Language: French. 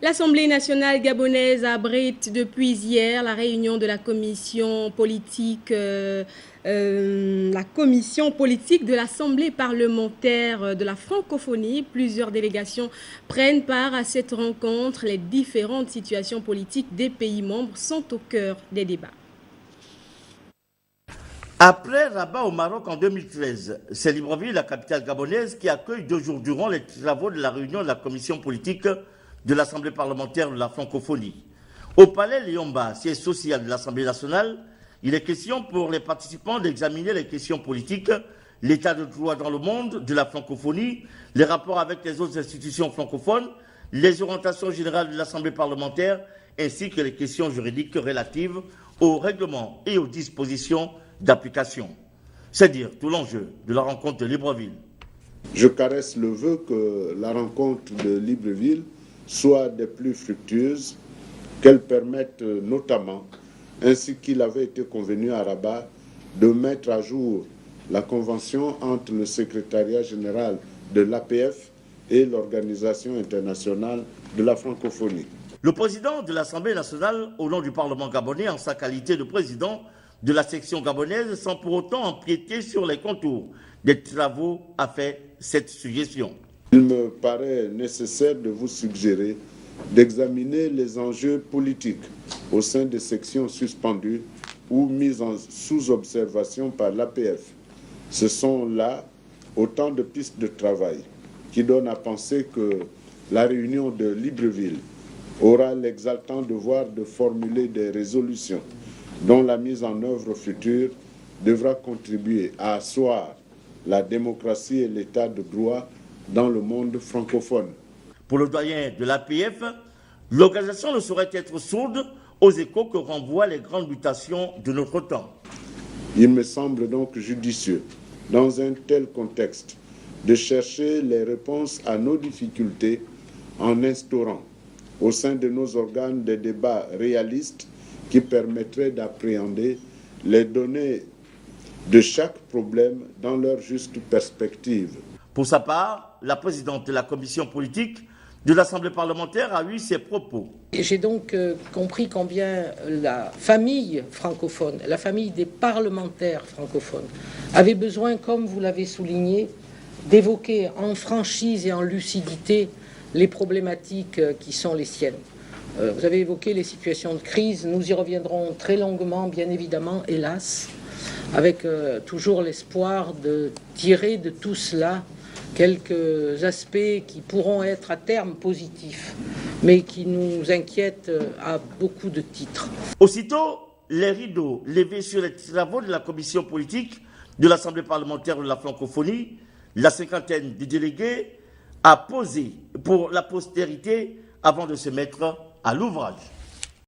L'Assemblée nationale gabonaise abrite depuis hier la réunion de la commission politique de l'Assemblée parlementaire de la francophonie. Plusieurs délégations prennent part à cette rencontre. Les différentes situations politiques des pays membres sont au cœur des débats. Après Rabat au Maroc en 2013, c'est Libreville, la capitale gabonaise, qui accueille 2 jours durant les travaux de la réunion de la commission politique de l'Assemblée parlementaire de la francophonie. Au palais Liomba, siège social de l'Assemblée nationale, il est question pour les participants d'examiner les questions politiques, l'état de droit dans le monde de la francophonie, les rapports avec les autres institutions francophones, les orientations générales de l'Assemblée parlementaire, ainsi que les questions juridiques relatives aux règlements et aux dispositions d'application. C'est dire tout l'enjeu de la rencontre de Libreville. Je caresse le vœu que la rencontre de Libreville soit des plus fructueuses, qu'elle permette notamment, ainsi qu'il avait été convenu à Rabat, de mettre à jour la convention entre le secrétariat général de l'APF et l'Organisation internationale de la francophonie. Le président de l'Assemblée nationale, au nom du Parlement gabonais, en sa qualité de président de la section gabonaise, sans pour autant empiéter sur les contours des travaux, a fait cette suggestion. Il me paraît nécessaire de vous suggérer d'examiner les enjeux politiques au sein des sections suspendues ou mises sous observation par l'APF. Ce sont là autant de pistes de travail qui donnent à penser que la réunion de Libreville aura l'exaltant devoir de formuler des résolutions dont la mise en œuvre future devra contribuer à asseoir la démocratie et l'état de droit dans le monde francophone. Pour le doyen de l'APF, l'organisation ne saurait être sourde aux échos que renvoient les grandes mutations de notre temps. Il me semble donc judicieux, dans un tel contexte, de chercher les réponses à nos difficultés en instaurant au sein de nos organes des débats réalistes qui permettraient d'appréhender les données de chaque problème dans leur juste perspective. Pour sa part, la présidente de la commission politique de l'Assemblée parlementaire a eu ses propos. J'ai donc compris combien la famille francophone, la famille des parlementaires francophones, avait besoin, comme vous l'avez souligné, d'évoquer en franchise et en lucidité les problématiques qui sont les siennes. Vous avez évoqué les situations de crise, nous y reviendrons très longuement, bien évidemment, hélas, avec toujours l'espoir de tirer de tout cela quelques aspects qui pourront être à terme positifs, mais qui nous inquiètent à beaucoup de titres. Aussitôt, les rideaux levés sur les travaux de la commission politique de l'Assemblée parlementaire de la francophonie, la cinquantaine de délégués a posé pour la postérité avant de se mettre à l'ouvrage.